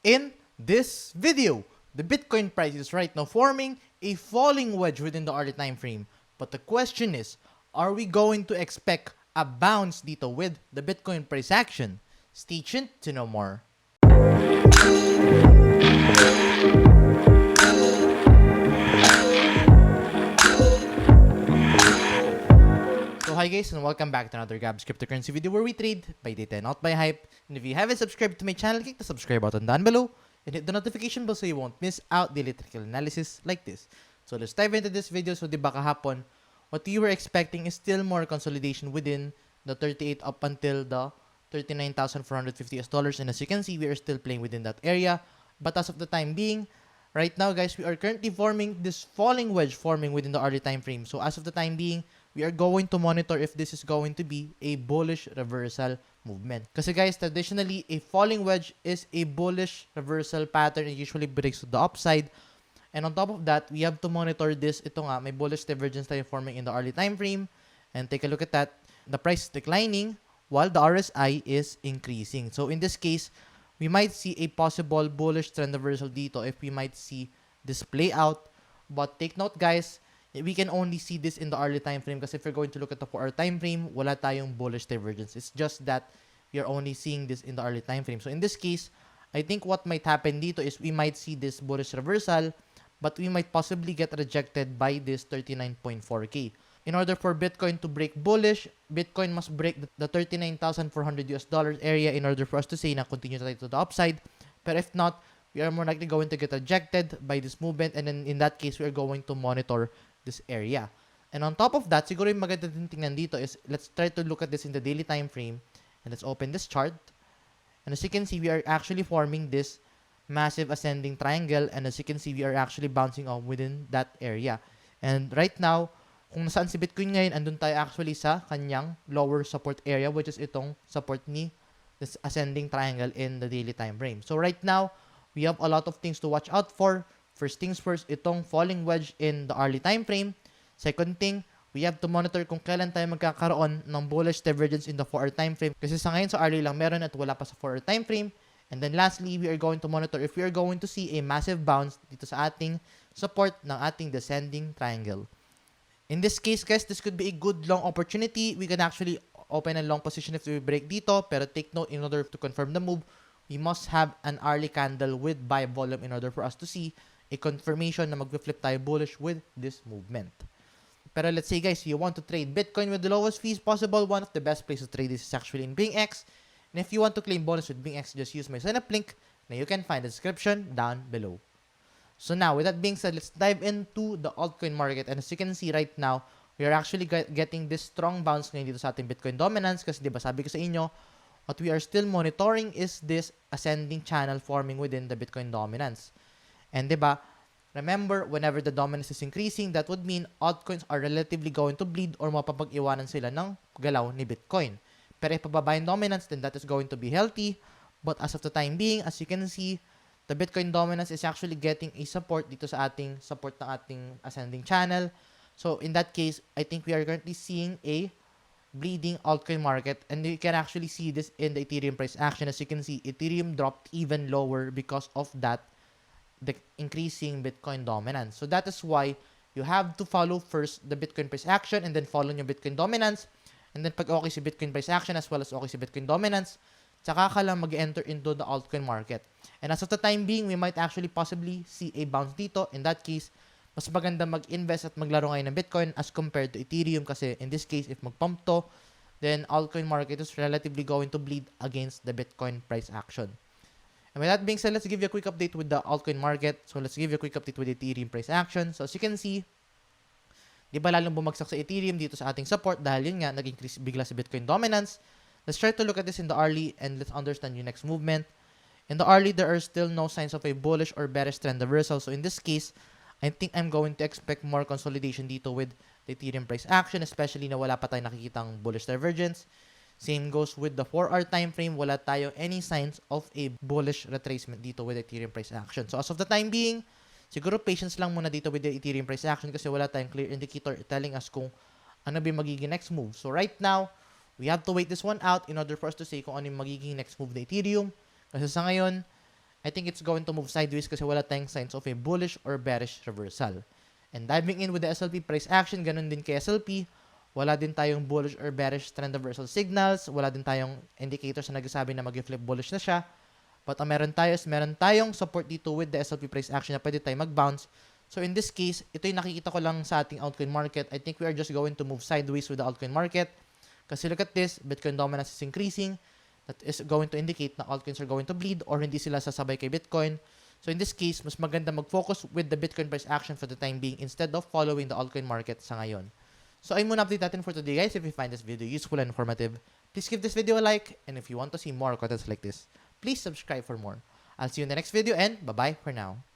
In this video, the Bitcoin price is right now forming a falling wedge within the early time frame. But the question is, are we going to expect a bounce dito with the Bitcoin price action? Stay tuned to know more. So hi guys, and welcome back to another Gabbal cryptocurrency video where we trade by data, not by hype. And if you haven't subscribed to my channel, click the subscribe button down below and hit the notification bell so you won't miss out the electrical analysis like this. So let's dive into this video. So diba kahapon, what you were expecting is still more consolidation within the 38 up until the $39,450 US. And as you can see, we are still playing within that area. But as of the time being, right now guys, we are currently forming this falling wedge forming within the early time frame. So as of the time being, we are going to monitor if this is going to be a bullish reversal movement. Kasi guys, traditionally, a falling wedge is a bullish reversal pattern. It usually breaks to the upside. And on top of that, we have to monitor this. Ito nga, may bullish divergence tayo forming in the early time frame. And take a look at that. The price is declining while the RSI is increasing. So in this case, we might see a possible bullish trend reversal dito if we might see this play out. But take note guys, we can only see this in the early time frame kasi if you're going to look at the 4-hour time frame, wala tayong bullish divergence. It's just that we are only seeing this in the early time frame. So in this case, I think what might happen dito is we might see this bullish reversal, but we might possibly get rejected by this 39.4K. In order for Bitcoin to break bullish, Bitcoin must break the $39,400 US area in order for us to say na continue tayo to the upside. But if not, we are more likely going to get rejected by this movement, and then in that case, we are going to monitor this area. And on top of that, siguro yung maganda din tingnan dito is, let's try to look at this in the daily time frame, and let's open this chart. And as you can see, we are actually forming this massive ascending triangle, and as you can see, we are actually bouncing off within that area. And right now, kung nasaan si Bitcoin ngayon, andun tayo actually sa kanyang lower support area, which is itong support ni this ascending triangle in the daily time frame. So right now, we have a lot of things to watch out for. First things first, itong falling wedge in the early time frame. Second thing, we have to monitor kung kailan tayo magkakaroon ng bullish divergence in the 4-hour time frame. Kasi sa ngayon, sa early lang meron at wala pa sa 4-hour time frame. And then lastly, we are going to monitor if we are going to see a massive bounce dito sa ating support ng ating descending triangle. In this case, guys, this could be a good long opportunity. We can actually open a long position if we break dito. Pero take note, in order to confirm the move, we must have an early candle with buy volume in order for us to see a confirmation na mag-flip tayo bullish with this movement. Pero let's say guys, you want to trade Bitcoin with the lowest fees possible, one of the best places to trade this is actually in BingX. And if you want to claim bonus with BingX, just use my sign up link na you can find in the description down below. So now, with that being said, let's dive into the altcoin market. And as you can see right now, we are actually getting this strong bounce ngayon dito sa ating Bitcoin dominance kasi diba sabi ko sa inyo, what we are still monitoring is this ascending channel forming within the Bitcoin dominance. And diba, remember, whenever the dominance is increasing, that would mean altcoins are relatively going to bleed or mapapag-iwanan sila ng galaw ni Bitcoin. Pero if pababa yung dominance, then that is going to be healthy. But as of the time being, as you can see, the Bitcoin dominance is actually getting a support dito sa ating support ng ating ascending channel. So in that case, I think we are currently seeing a bleeding altcoin market, and you can actually see this in the Ethereum price action. As you can see, Ethereum dropped even lower because of that, the increasing Bitcoin dominance. So that is why you have to follow first the Bitcoin price action and then follow yung Bitcoin dominance. And then pag okay si Bitcoin price action as well as okay si Bitcoin dominance, tsaka ka lang mag-enter into the altcoin market. And as of the time being, we might actually possibly see a bounce dito. In that case, mas maganda mag-invest at maglaro ngayon ng Bitcoin as compared to Ethereum kasi in this case, if mag-pump to, then altcoin market is relatively going to bleed against the Bitcoin price action. And with that being said, let's give you a quick update with the altcoin market. So let's give you a quick update with the Ethereum price action. So as you can see, di ba lalong bumagsak sa Ethereum dito sa ating support dahil yun nga, nag-increase bigla sa Bitcoin dominance. Let's try to look at this in the early and let's understand yung next movement. In the early, there are still no signs of a bullish or bearish trend reversal. So in this case, I think I'm going to expect more consolidation dito with the Ethereum price action, especially na wala pa tayong nakikitang bullish divergence. Same goes with the 4-hour time frame. Wala tayo any signs of a bullish retracement dito with the Ethereum price action. So as of the time being, siguro patience lang muna dito with the Ethereum price action kasi wala tayong clear indicator telling us kung ano ba yung magiging next move. So right now, we have to wait this one out in order for us to say kung ano yung magiging next move na Ethereum. Kasi sa ngayon, I think it's going to move sideways kasi wala tayong signs of a bullish or bearish reversal. And diving in with the SLP price action, ganun din kay SLP. Wala din tayong bullish or bearish trend reversal signals. Wala din tayong indicators na nagsasabi na mag-flip bullish na siya. But ang meron tayong support dito with the SLP price action na pwede tayo mag-bounce. So in this case, ito yung nakikita ko lang sa ating altcoin market. I think we are just going to move sideways with the altcoin market. Kasi look at this, Bitcoin dominance is increasing. That is going to indicate na altcoins are going to bleed or hindi sila sasabay kay Bitcoin. So in this case, mas maganda mag-focus with the Bitcoin price action for the time being instead of following the altcoin market sa ngayon. So ayun muna update natin for today guys. If you find this video useful and informative, please give this video a like. And if you want to see more contents like this, please subscribe for more. I'll see you in the next video and bye-bye for now.